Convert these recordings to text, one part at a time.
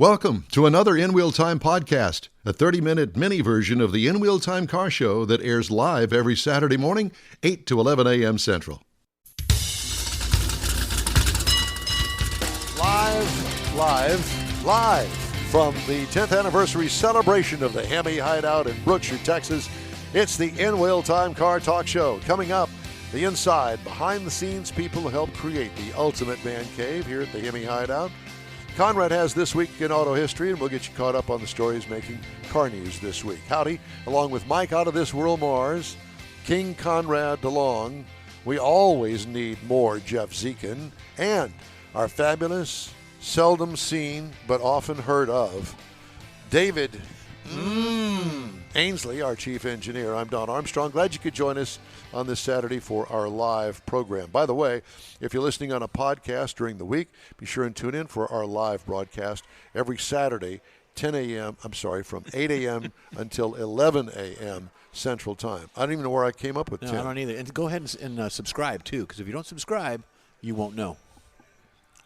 Welcome to another In Wheel Time podcast, a 30-minute mini version of the In Wheel Time car show that airs live every Saturday morning, 8 to 11 a.m. Central. Live from the 10th anniversary celebration of the HEMI Hideout in Brookshire, Texas. It's the In Wheel Time Car Talk Show. Coming up, the inside, behind-the-scenes people who helped create the ultimate man cave here at the HEMI Hideout. Konrad has This Week in Auto History, and we'll get you caught up on the stories making car news this week. Howdy, along with Mike out of this world Mars, King Konrad DeLong. We always need more Jeff Zekin, and our fabulous, seldom seen, but often heard of, David Ainsley, our chief engineer. I'm Don Armstrong. Glad you could join us on this Saturday for our live program. By the way, if you're listening on a podcast during the week, be sure and tune in for our live broadcast every Saturday, from 8 a.m. until 11 a.m. Central Time. I don't even know where I came up with 10. I don't either. And go ahead and subscribe, too, because if you don't subscribe, you won't know.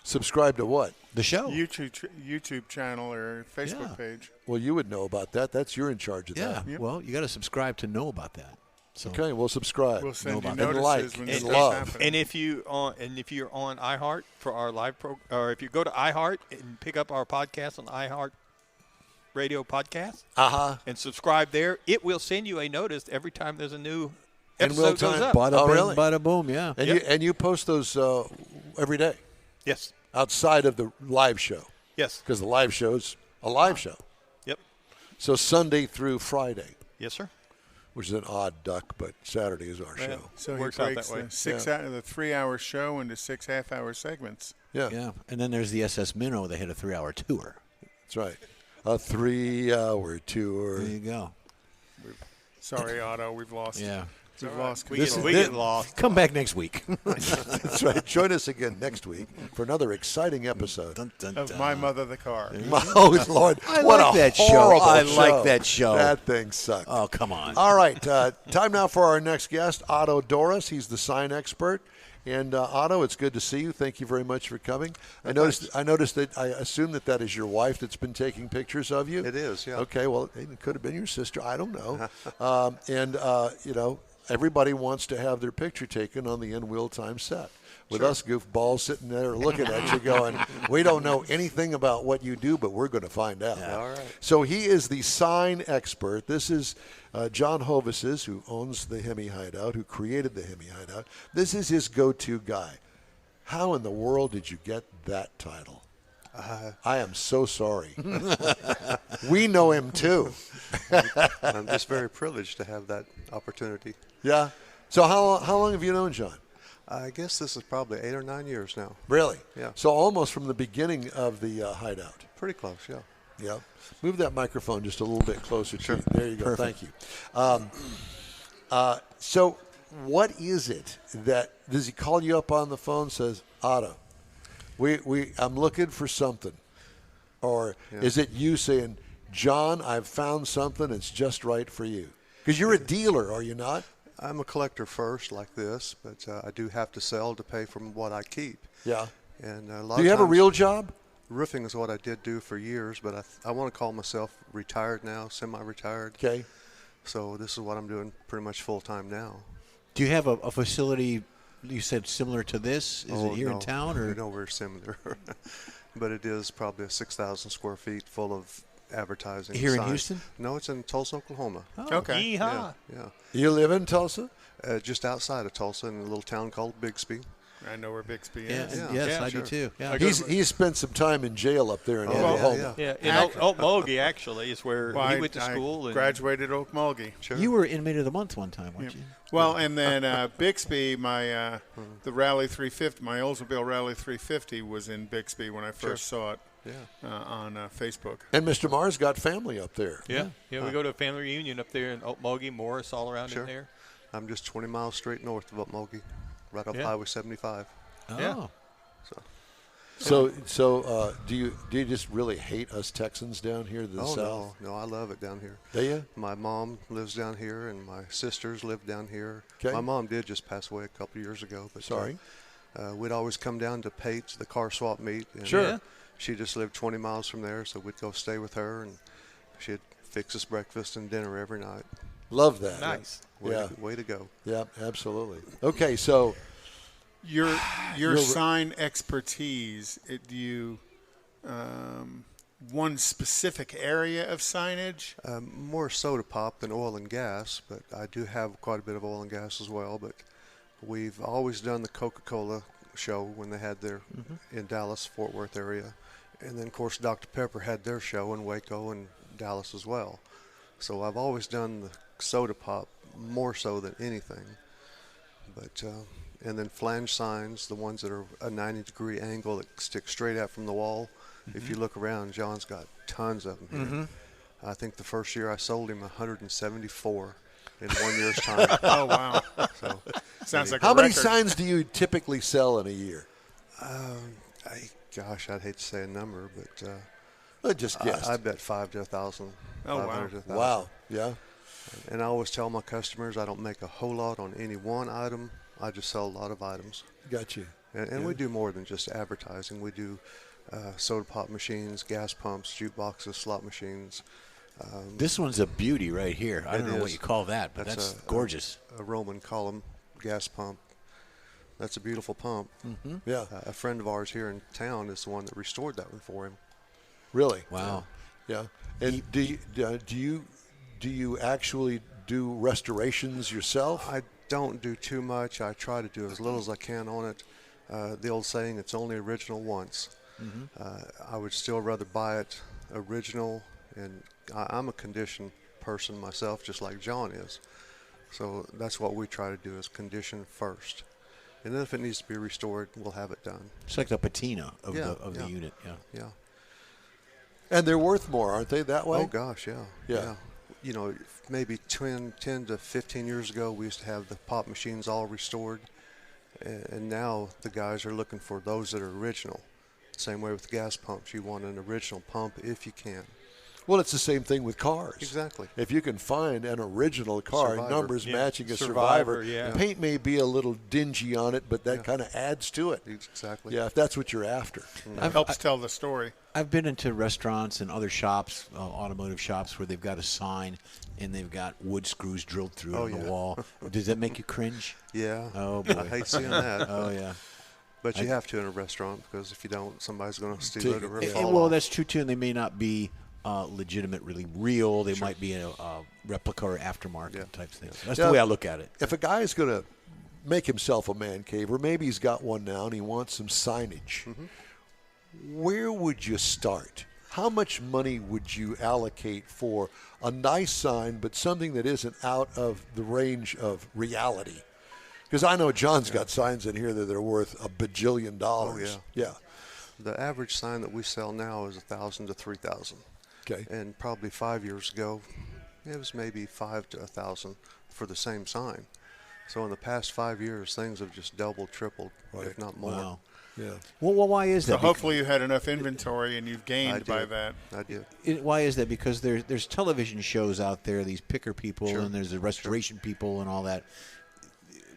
Subscribe to what? The show. YouTube channel or Facebook page. Well, you would know about that. You're in charge of that. Yeah, well, you got to subscribe to know about that. So. Okay, we'll subscribe. We'll send you and notices like when and stuff's love. happening. And if you're on iHeart for our live or if you go to iHeart and pick up our podcast on iHeart Radio podcast, and subscribe there, it will send you a notice every time there's a new episode goes up. Bada bing, really? bada boom, yeah. And you post those every day Yes. outside of the live show, Yes. because the live show's a live show. Yep. So Sunday through Friday, Yes, sir. which is an odd duck, but Saturday is our show. So Works he out breaks that way. the 3-hour show into 6 half-hour segments. Yeah, Yeah, and then there's the SS Minnow. They had a 3-hour tour. that's right. A 3-hour tour. There you go. Sorry, Otto, we've lost. Yeah. We've lost We control. get lost. Come back next week. That's right. Join us again next week for another exciting episode. Dun, dun, Of dun. My Mother the Car. Oh, Lord. I what like a that show. horrible I like that show. That thing sucked. Oh, come on. All right. Time now for our next guest, Otto Dorris. He's the sign expert. And Otto, it's good to see you. Thank you very much for coming. I noticed that I assume that is your wife that's been taking pictures of you. It is, yeah. Okay, well, it could have been your sister. I don't know. Everybody wants to have their picture taken on the In Wheel Time set. With us goofballs sitting there looking at you going, we don't know anything about what you do, but we're going to find out. Yeah, all right. So he is the sign expert. This is John Hoves's, who owns the HEMI Hideout, who created the HEMI Hideout. This is his go-to guy. How in the world did you get that title? I am so sorry. We know him too. I'm just very privileged to have that opportunity. Yeah. So how long have you known John? I guess this is probably 8 or 9 years now. Really? Yeah. So almost from the beginning of the Hideout. Pretty close, yeah. Yeah. Move that microphone just a little bit closer to you. There you go. Perfect. Thank you. So what is it that does he call you up on the phone and says, Otto, I'm looking for something? Or is it you saying, John, I've found something that's just right for you? Because you're a dealer, are you not? I'm a collector first, like this, but I do have to sell to pay for what I keep. Yeah. And a lot Do you of have a times, real job? roofing is what I did do for years, but I want to call myself retired now, semi-retired. Okay. So this is what I'm doing pretty much full-time now. Do you have a facility, you said, similar to this? Is it here in town? Or? No, we're similar. But it is probably 6,000 square feet full of advertising. Here in signs. Houston? No, it's in Tulsa, Oklahoma. Okay. Yeehaw. Yeah. You live in Tulsa? Just outside of Tulsa in a little town called Bixby. I know where Bixby Yeah, is. Yeah. yes, Yeah, I sure. do too. Yeah. He's spent some time in jail up there in Oklahoma. yeah. Yeah, in Okmulgee, actually, is where Well, he went to school. I And graduated Okmulgee. Sure. You were inmate of the month one time, weren't you? Well, and then Bixby, the Rally 350, my Oldsmobile Rally 350 was in Bixby when I first saw it on Facebook. And Mr. Mars got family up there. yeah, we go to a family reunion up there in Okmulgee, Morris, all around Sure. in there. I'm just 20 miles straight north of Upmulgee, right off Yeah. Highway 75. Oh. Yeah. So do you just really hate us Texans down here to the south? No, I love it down here. Do you? My mom lives down here, and my sisters live down here. 'Kay. My mom did just pass away a couple of years ago. But Sorry. we'd always come down to Pate's, the car swap meet. And, Sure. Yeah. she just lived 20 miles from there, so we'd go stay with her, and she'd fix us breakfast and dinner every night. Love that. Nice. Way to go. Yeah, absolutely. Okay, so Your sign expertise, do you one specific area of signage? More soda pop than oil and gas, but I do have quite a bit of oil and gas as well. But we've always done the Coca-Cola show when they had their in Dallas, Fort Worth area. And then, of course, Dr. Pepper had their show in Waco and Dallas as well. So I've always done the soda pop more so than anything. But and then flange signs, the ones that are a 90-degree angle that stick straight out from the wall. If you look around, John's got tons of them here. I think the first year I sold him 174 in 1 year's time. Oh, wow. So, Sounds like how a many record. signs do you typically sell in a year? I'd hate to say a number, but Just guess. I bet 5 to 1,000. Oh, 500 wow. to 1,000. Wow. Yeah. And I always tell my customers I don't make a whole lot on any one item. I just sell a lot of items. Got you. And we do more than just advertising. We do soda pop machines, gas pumps, jukeboxes, slot machines. This one's a beauty right here. I don't know what is. you call that, but that's gorgeous. A Roman column gas pump. That's a beautiful pump. Yeah. A friend of ours here in town is the one that restored that one for him. Really? Wow. Yeah. And do you actually do restorations yourself? I don't do too much. I try to do as little as I can on it. The old saying, it's only original once. I would still rather buy it original, and I'm a condition person myself, just like John is. So that's what we try to do, is condition first. And then if it needs to be restored, we'll have it done. It's like the patina of the Yeah. unit. Yeah. Yeah. And they're worth more, aren't they, that way? Oh, gosh, yeah. Yeah. You know, maybe 10 to 15 years ago, we used to have the pop machines all restored. And now the guys are looking for those that are original. Same way with gas pumps. You want an original pump if you can. Well, it's the same thing with cars. Exactly. If you can find an original car, Survivor. numbers Yeah. matching a Survivor, Survivor, yeah. paint may be a little dingy on it, but that kind of adds to it. Exactly. Yeah, if that's what you're after. Helps tell the story. I've been into restaurants and other shops, automotive shops, where they've got a sign and they've got wood screws drilled through on the wall. Does that make you cringe? Yeah. Oh, boy. I hate seeing that. Oh, yeah. But you have to in a restaurant, because if you don't, somebody's going to steal it or And, fall well, off. that's true, too, and they may not be legitimate, really real. They might be a replica or aftermarket type thing. That's the way I look at it. If a guy is going to make himself a man cave, or maybe he's got one now and he wants some signage, where would you start? How much money would you allocate for a nice sign, but something that isn't out of the range of reality? Because I know John's got signs in here that are worth $1 bajillion. Oh, yeah. Yeah. The average sign that we sell now is $1,000 to $3,000. Okay. And probably 5 years ago, it was maybe $5,000 to $1,000 for the same sign. So in the past 5 years, things have just doubled, tripled, if not more. Wow. Yeah. Well, why is So that? hopefully you had enough inventory and you've I gained by did. that. I did. Why is that? Because there's television shows out there, these picker people, Sure. and there's the restoration people and all that.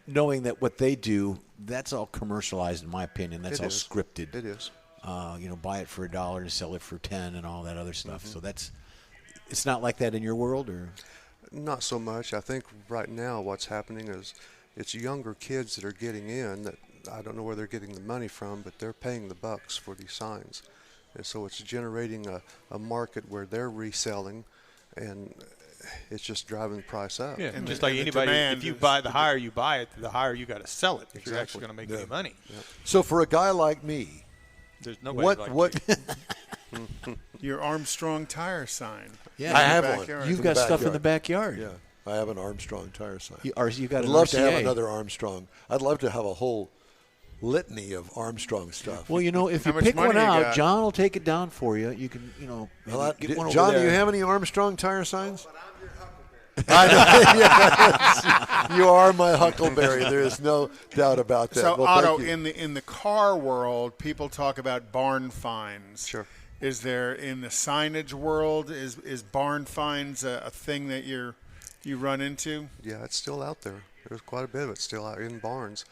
Knowing that what they do, that's all commercialized, in my opinion. That's It all is. scripted. It is. Buy it for $1 and sell it for 10 and all that other stuff. So it's not like that in your world, or? Not so much. I think right now what's happening is it's younger kids that are getting in that I don't know where they're getting the money from, but they're paying the bucks for these signs. And so it's generating a market where they're reselling, and it's just driving the price up. Yeah, And just the- like and the anybody, demand if you is- buy, the higher you buy it, the higher you got to sell it if you're actually Exactly. going to make any money. So for a guy like me, There's nobody what Your Armstrong tire sign. Yeah, I you- have backyard. one. You've in got the stuff in the backyard. backyard. Yeah, I have an Armstrong tire sign. You got I'd an love to have RCA. another Armstrong. I'd love to have a whole litany of Armstrong stuff. Well, if How you much pick money one you out, got? John will take it down for you. You can, Well, maybe get one over John, do there. you have any Armstrong tire signs? I know. Yes. You are my Huckleberry. There is no doubt about that. So Well, Otto, thank you. in the car world, people talk about barn finds. Sure. Is there in the signage world? Is barn finds a thing that you run into? Yeah, it's still out there. There's quite a bit of it still out in barns.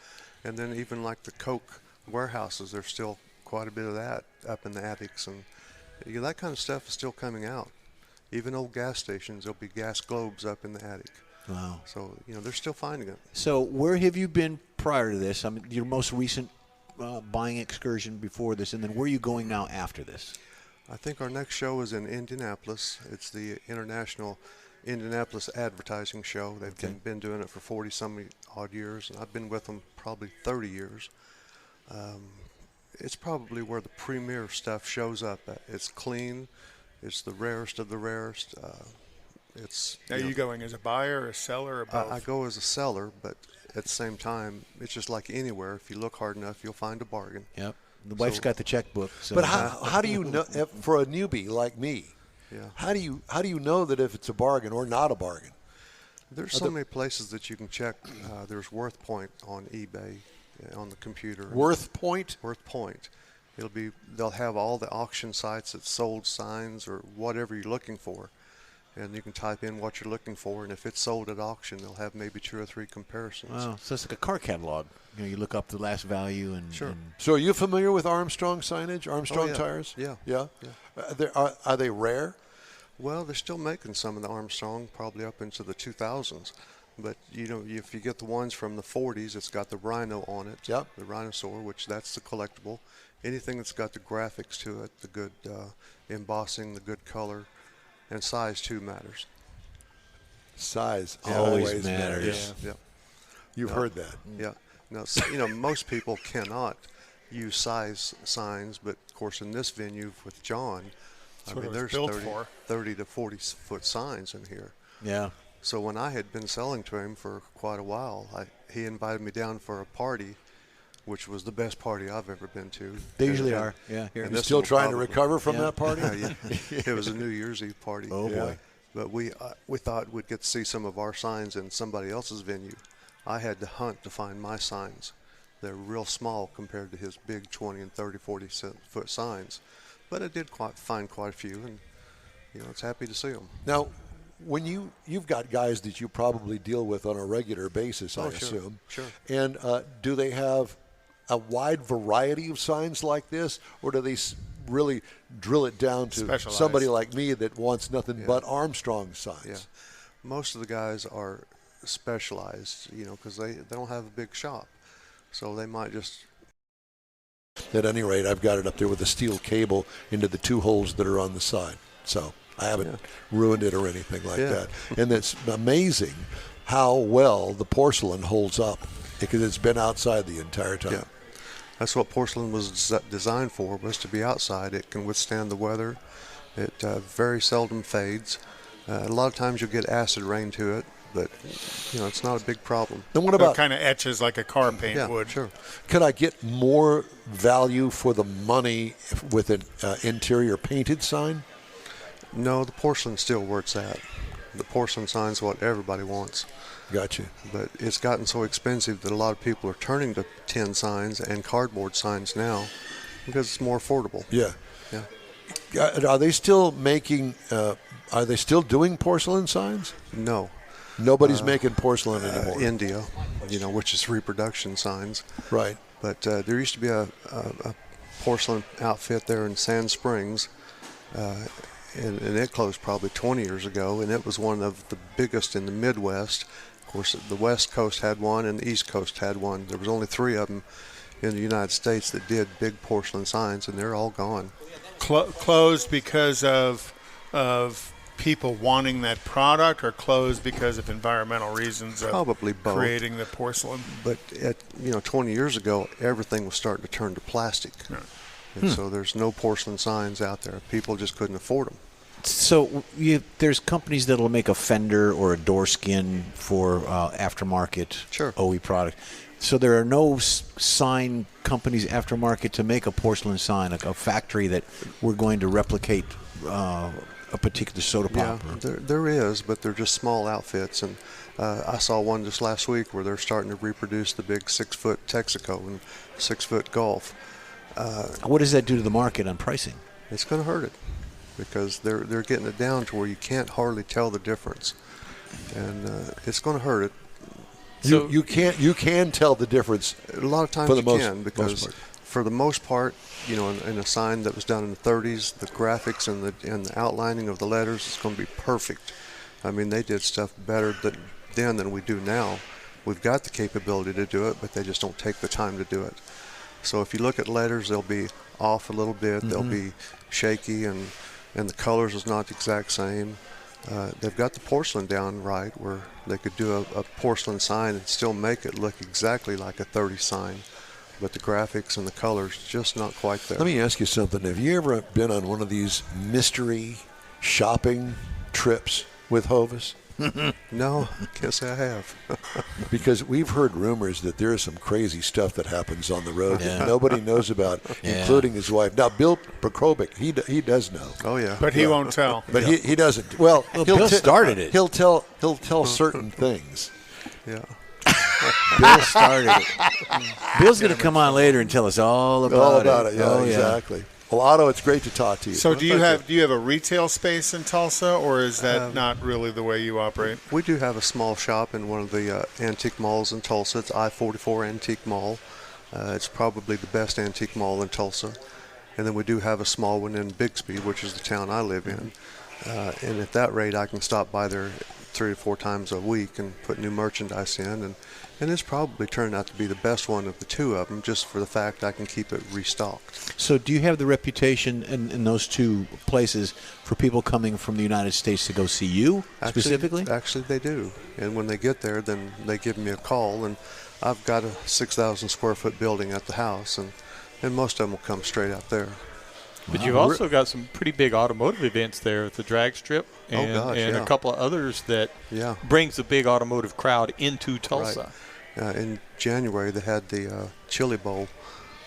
And then even like the Coke warehouses, there's still quite a bit of that up in the attics, and that kind of stuff is still coming out. Even old gas stations, there'll be gas globes up in the attic. Wow. So, they're still finding it. So where have you been prior to this? I mean, your most recent buying excursion before this, and then where are you going now after this? I think our next show is in Indianapolis. It's the International Indianapolis Advertising Show. They've been doing it for 40-some-odd years, and I've been with them probably 30 years. It's probably where the premier stuff shows up. It's clean. It's the rarest of the rarest. Are you going as a buyer, a seller, or both? I go as a seller, but at the same time, it's just like anywhere. If you look hard enough, you'll find a bargain. Yep. The wife's got the checkbook. So. But how do you know, for a newbie like me, how do you know that if it's a bargain or not a bargain? There's so many places that you can check. There's Worth Point on eBay on the computer. Worth Point? Worth Point. They'll have all the auction sites that sold signs or whatever you're looking for. And you can type in what you're looking for, and if it's sold at auction, they'll have maybe 2 or 3 comparisons. Wow, so it's like a car catalog. You look up the last value and. Sure. So are you familiar with Armstrong signage, Armstrong yeah. tires? Yeah. Yeah? Are they rare? Well, they're still making some of the Armstrong, probably up into the 2000s. But, if you get the ones from the 40s, it's got the rhino on it. Yep. The rhinosaur, which that's the collectible. Anything that's got the graphics to it, the good embossing, the good color. And size, too, matters. Size always matters. Yeah. You've heard that. Yeah. No, most people cannot use size signs, but, of course, in this venue with John, there's 30 to 40-foot signs in here. Yeah. So when I had been selling to him for quite a while, he invited me down for a party, which was the best party I've ever been to. They usually are. Yeah. You're still trying to recover from that party? Yeah. It was a New Year's Eve party. Oh, boy. But we thought we'd get to see some of our signs in somebody else's venue. I had to hunt to find my signs. They're real small compared to his big 20 and 30, 40-foot signs. But I did find quite a few, and, it's happy to see them. Now, when you've got guys that you probably deal with on a regular basis, I assume. Sure. And do they have a wide variety of signs like this, or do they really drill it down to somebody like me that wants nothing but Armstrong signs? Yeah. Most of the guys are specialized, because they don't have a big shop. So they might just... At any rate, I've got it up there with a steel cable into the 2 holes that are on the side. So I haven't ruined it or anything like that. And it's amazing how well the porcelain holds up because it's been outside the entire time. Yeah. That's what porcelain was designed for, was to be outside. It can withstand the weather. It very seldom fades. A lot of times you'll get acid rain to it, but it's not a big problem. And what about it kind of etches like a car paint would? Sure. Could I get more value for the money with an interior painted sign? No, the porcelain's still where it's at. The porcelain sign's what everybody wants. Gotcha. But it's gotten so expensive that a lot of people are turning to tin signs and cardboard signs now because it's more affordable. Yeah. Yeah. Are they still making? Are they still doing porcelain signs? No. Nobody's making porcelain anymore. India, which is reproduction signs. Right. But there used to be a porcelain outfit there in Sand Springs, and it closed probably 20 years ago, and it was one of the biggest in the Midwest. Of course, the West Coast had one, and the East Coast had one. There was only 3 of them in the United States that did big porcelain signs, and they're all gone. Closed because of people wanting that product, or closed because of environmental reasons? Probably both. Creating the porcelain. But 20 years ago, everything was starting to turn to plastic, and so there's no porcelain signs out there. People just couldn't afford them. So there's companies that'll make a fender or a door skin for aftermarket OE product. So there are no sign companies aftermarket to make a porcelain sign, a factory that we're going to replicate a particular soda pop. Yeah, there is, but they're just small outfits. And I saw one just last week where they're starting to reproduce the big 6-foot Texaco and 6-foot Golf. What does that do to the market on pricing? It's going to hurt it because they're getting it down to where you can't hardly tell the difference, and it's going to hurt it. So you can tell the difference. A lot of times for the you can, because for the most part, in a sign that was done in the 30s, the graphics and the outlining of the letters is going to be perfect. I mean, they did stuff better then than we do now. We've got the capability to do it, but they just don't take the time to do it. So if you look at letters, they'll be off a little bit. They'll be shaky, and the colors is not the exact same. They've got the porcelain down right, where they could do a porcelain sign and still make it look exactly like a 30 sign. But the graphics and the colors just not quite there. Let me ask you something. Have you ever been on one of these mystery shopping trips with Hovis? No, can't say I have. Because we've heard rumors that there is some crazy stuff that happens on the road that nobody knows about, including his wife. Now, Bill Prokovic, he does know. Oh yeah, but he won't tell. But he doesn't. Well, Bill started it. He'll tell certain things. Yeah. Bill started it. Bill's going to come on later and tell us all about it. Yeah, exactly. Well, Otto, it's great to talk to you. So do you have a retail space in Tulsa, or is that not really the way you operate? We do have a small shop in one of the antique malls in Tulsa. It's I-44 Antique Mall. It's probably the best antique mall in Tulsa. And then we do have a small one in Bixby, which is the town I live in. And at that rate, I can stop by there 3 or 4 times a week and put new merchandise in. And it's probably turned out to be the best one of the two of them, just for the fact I can keep it restocked. So do you have the reputation in those two places for people coming from the United States to go see you specifically? Actually, they do. And when they get there, then they give me a call. And I've got a 6,000 square foot building at the house, and most of them will come straight out there. But you've also got some pretty big automotive events there at the drag strip and a couple of others that brings a big automotive crowd into Tulsa. Right. In January, they had the Chili Bowl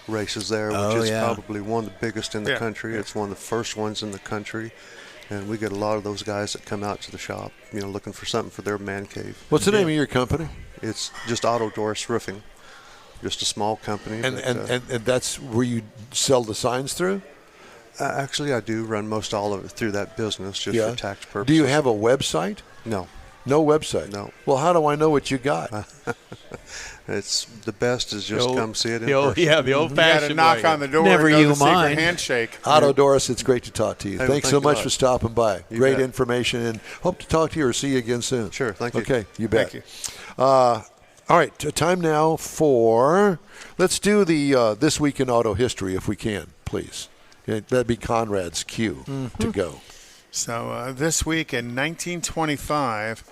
races there, which is probably one of the biggest in the country. It's one of the first ones in the country. And we get a lot of those guys that come out to the shop, looking for something for their man cave. What's the name of your company? It's just Otto Dorris Roofing, just a small company. And that's where you sell the signs through? Actually, I do run most all of it through that business just for tax purposes. Do you have a website? No. No website? No. Well, how do I know what you got? It's the best is just come see it in person. Yeah, the old-fashioned You got to knock on the door Never and go you the secret mind. handshake. Otto Dorris, it's great to talk to you. Hey, Thanks so much a lot. for stopping by. You Great bet. information, and hope to talk to you or see you again soon. Sure, thank you. Okay, you bet. Thank you. All right, time now for, let's do the This Week in Auto History if we can, please. Okay, that'd be Konrad's cue to go. So this week in 1925,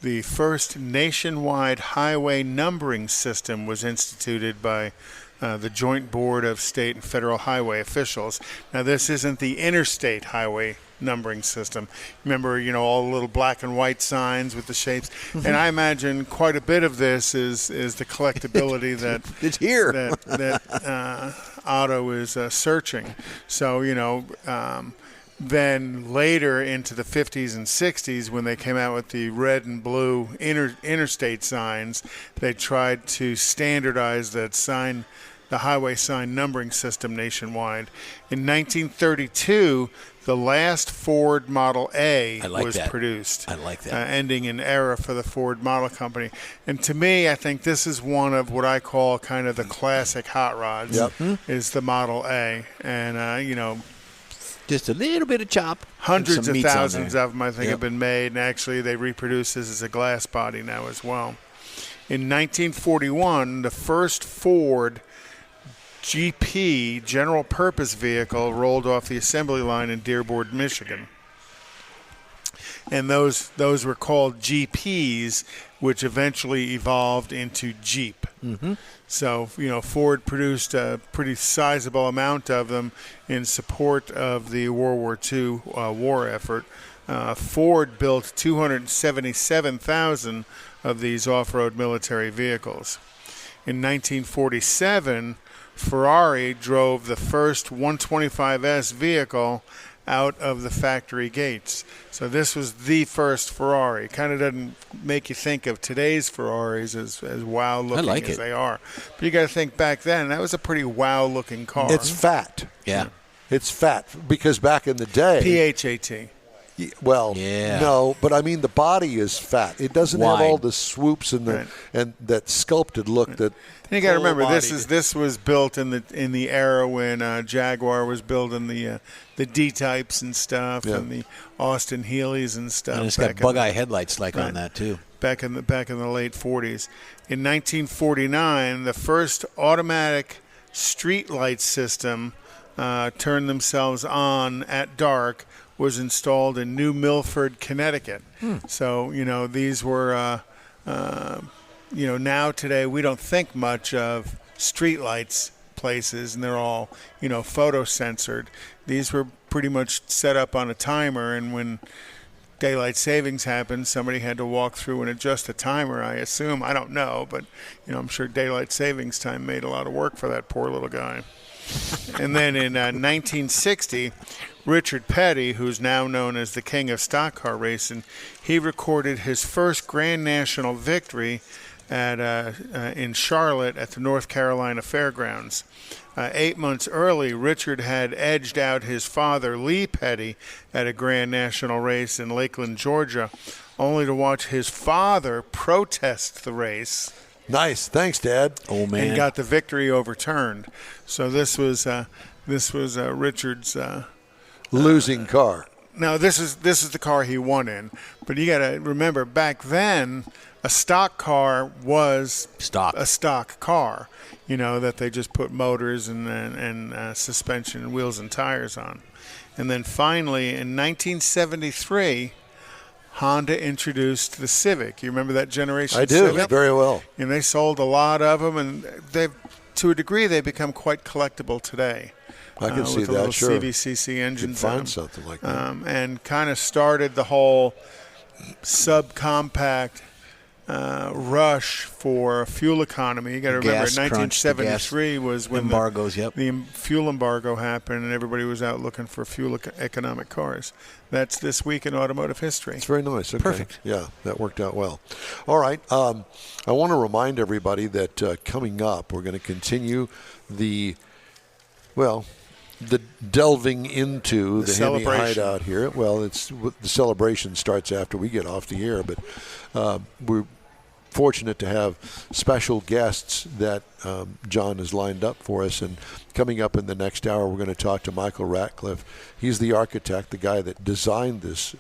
the first nationwide highway numbering system was instituted by the Joint Board of State and Federal Highway officials. Now, this isn't the interstate highway numbering system. Remember, all the little black and white signs with the shapes. And I imagine quite a bit of this is the collectability that It's here. that Otto is searching. So, then later into the 50s and 60s, when they came out with the red and blue interstate signs, they tried to standardize that sign, the highway sign numbering system nationwide. In 1932, the last Ford Model A was produced. I like that. Ending an era for the Ford Model Company. And to me, I think this is one of what I call kind of the classic hot rods, is the Model A. And, Just a little bit of chop. hundreds of thousands of them, I think, have been made. And actually, they reproduce this as a glass body now as well. In 1941, the first Ford GP general purpose vehicle rolled off the assembly line in Dearborn, Michigan. And those were called GPs, which eventually evolved into Jeep. Mm-hmm. So, Ford produced a pretty sizable amount of them in support of the World War II war effort. Ford built 277,000 of these off-road military vehicles. In 1947, Ferrari drove the first 125S vehicle out of the factory gates. So this was the first Ferrari. Kind of doesn't make you think of today's Ferraris as wow looking as they are. But you got to think back then, that was a pretty wow looking car. It's fat. Yeah. It's fat because back in the day. PHAT. Well, Yeah. no, but I mean the body is fat. It doesn't have Wide. all the swoops and Right. and that sculpted look that. And you got to remember, full-bodied. this was built in the era when Jaguar was building the D-types and stuff, Yeah. and the Austin Healey's and stuff. And it's got back in bug-eye headlights on Right. that, too. back in the late 40s. In 1949, the first automatic street light system turned themselves on at dark was installed in New Milford, Connecticut. So, these were, now today we don't think much of street lights places, and they're all, photo censored. These were pretty much set up on a timer, and when daylight savings happened, somebody had to walk through and adjust the timer, I assume. I don't know, but I'm sure daylight savings time made a lot of work for that poor little guy. And then in 1960, Richard Petty, who's now known as the king of stock car racing, he recorded his first Grand National victory in Charlotte at the North Carolina Fairgrounds. 8 months early, Richard had edged out his father, Lee Petty, at a Grand National race in Lakeland, Georgia, only to watch his father protest the race. Nice, thanks, Dad. Oh, man. And got the victory overturned. So this was Richard's Losing car. Now this is the car he won in, but you got to remember back then a stock car was a stock car, that they just put motors and suspension and wheels and tires on. And then finally in 1973, Honda introduced the Civic. You remember that generation? I do, Civic? very well. And they sold a lot of them, and to a degree they've become quite collectible today. I can see with the that, little sure. CVCC You engines. can find something like that. And kind of started the whole subcompact rush for fuel economy. You got to remember, 1973 was when the fuel embargo happened, and everybody was out looking for fuel economic cars. That's this week in automotive history. It's very nice. Okay. Perfect. Yeah, that worked out well. All right. I want to remind everybody that coming up, we're going to continue the delving into the HEMI Hideout here. Well, the celebration starts after we get off the air, but we're fortunate to have special guests that John has lined up for us. And coming up in the next hour, we're going to talk to Michael Ratcliffe. He's the architect, the guy that designed this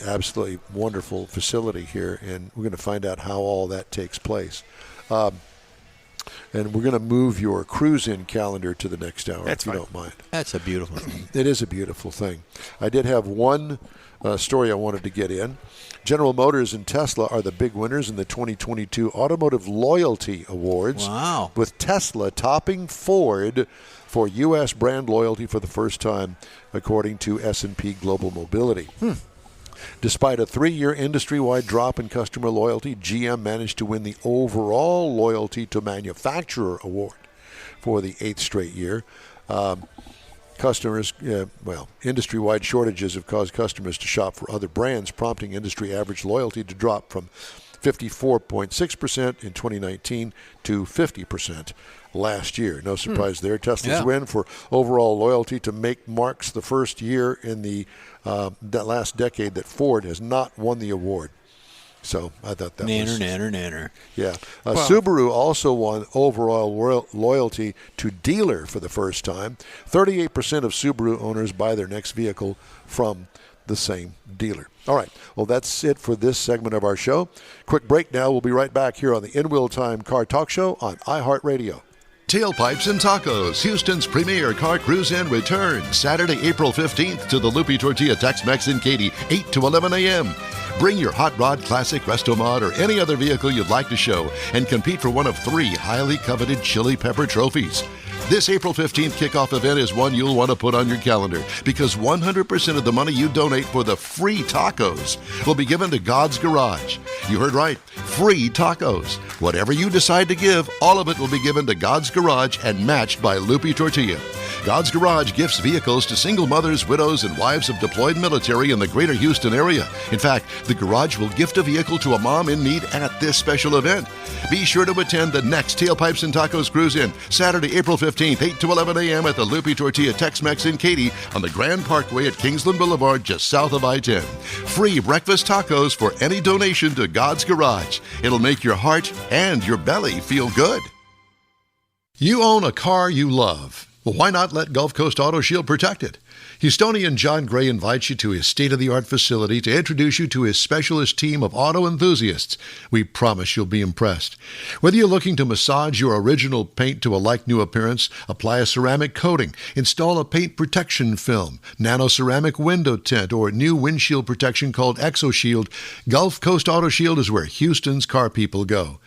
absolutely wonderful facility here, and we're going to find out how all that takes place. And we're going to move your cruise-in calendar to the next hour, if you don't mind. That's a beautiful thing. It is a beautiful thing. I did have one story I wanted to get in. General Motors and Tesla are the big winners in the 2022 Automotive Loyalty Awards. Wow. With Tesla topping Ford for U.S. brand loyalty for the first time, according to S&P Global Mobility. Despite a 3-year industry-wide drop in customer loyalty, GM managed to win the overall Loyalty to Manufacturer Award for the 8th straight year. Industry-wide shortages have caused customers to shop for other brands, prompting industry average loyalty to drop from 54.6% in 2019 to 50% last year. No surprise there. Tesla's win for overall loyalty to make marks the first year in that last decade that Ford has not won the award. So I thought that was... Nanner. Yeah. Subaru also won overall loyalty to dealer for the first time. 38% of Subaru owners buy their next vehicle from the same dealer. All right. Well, that's it for this segment of our show. Quick break now. We'll be right back here on the In Wheel Time Car Talk Show on iHeartRadio. Tailpipes and Tacos, Houston's premier car cruise-in returns Saturday, April 15th to the Lupi Tortilla Tex-Mex in Katy, 8 to 11 a.m. Bring your Hot Rod, Classic, Resto Mod, or any other vehicle you'd like to show and compete for one of 3 highly coveted Chili Pepper trophies. This April 15th kickoff event is one you'll want to put on your calendar because 100% of the money you donate for the free tacos will be given to God's Garage. You heard right, free tacos. Whatever you decide to give, all of it will be given to God's Garage and matched by Lupi Tortilla. God's Garage gifts vehicles to single mothers, widows, and wives of deployed military in the greater Houston area. In fact, the Garage will gift a vehicle to a mom in need at this special event. Be sure to attend the next Tailpipes and Tacos Cruise-In, Saturday, April 15th 15th, 8 to 11 a.m. at the Loopy Tortilla Tex-Mex in Katy on the Grand Parkway at Kingsland Boulevard, just south of I-10. Free breakfast tacos for any donation to God's Garage. It'll make your heart and your belly feel good. You own a car you love. Well, why not let Gulf Coast Auto Shield protect it? Houstonian John Gray invites you to his state-of-the-art facility to introduce you to his specialist team of auto enthusiasts. We promise you'll be impressed. Whether you're looking to massage your original paint to a like-new appearance, apply a ceramic coating, install a paint protection film, nano-ceramic window tint, or new windshield protection called ExoShield, Gulf Coast Auto Shield is where Houston's car people go.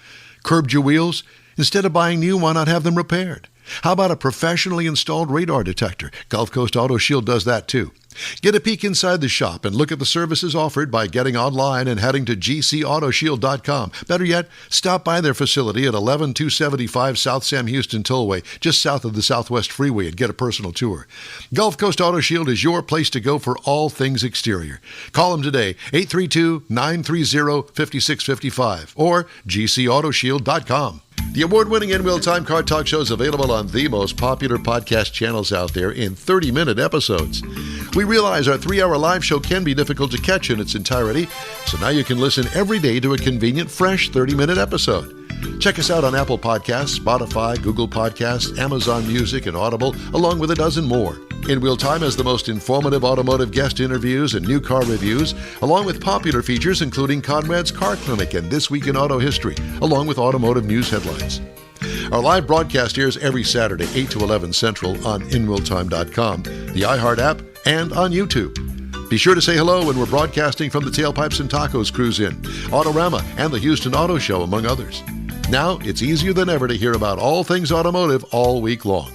Curbed your wheels? Instead of buying new, why not have them repaired? How about a professionally installed radar detector? Gulf Coast Auto Shield does that too. Get a peek inside the shop and look at the services offered by getting online and heading to gcautoshield.com. Better yet, stop by their facility at 11275 South Sam Houston Tollway, just south of the Southwest Freeway, and get a personal tour. Gulf Coast Auto Shield is your place to go for all things exterior. Call them today, 832-930-5655 or gcautoshield.com. The award-winning In-Wheel Time Car Talk Show is available on the most popular podcast channels out there in 30-minute episodes. We realize our 3-hour live show can be difficult to catch in its entirety, so now you can listen every day to a convenient, fresh 30-minute episode. Check us out on Apple Podcasts, Spotify, Google Podcasts, Amazon Music, and Audible, along with a dozen more. In-Wheel Time has the most informative automotive guest interviews and new car reviews, along with popular features including Konrad's Car Clinic and This Week in Auto History, along with automotive news headlines. Our live broadcast airs every Saturday, 8 to 11 Central on InWheelTime.com, the iHeart app, and on YouTube. Be sure to say hello when we're broadcasting from the Tailpipes and Tacos Cruise Inn, Autorama, and the Houston Auto Show, among others. Now, it's easier than ever to hear about all things automotive all week long.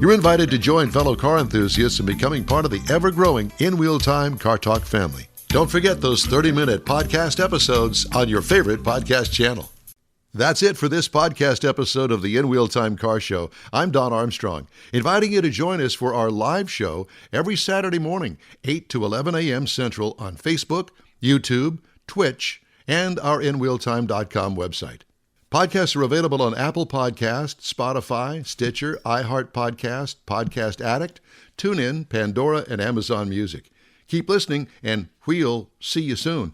You're invited to join fellow car enthusiasts in becoming part of the ever-growing In-Wheel Time Car Talk family. Don't forget those 30-minute podcast episodes on your favorite podcast channel. That's it for this podcast episode of the In-Wheel Time Car Show. I'm Don Armstrong, inviting you to join us for our live show every Saturday morning, 8 to 11 a.m. Central on Facebook, YouTube, Twitch, and our InWheelTime.com website. Podcasts are available on Apple Podcasts, Spotify, Stitcher, iHeart Podcast, Podcast Addict, TuneIn, Pandora, and Amazon Music. Keep listening, and we'll see you soon.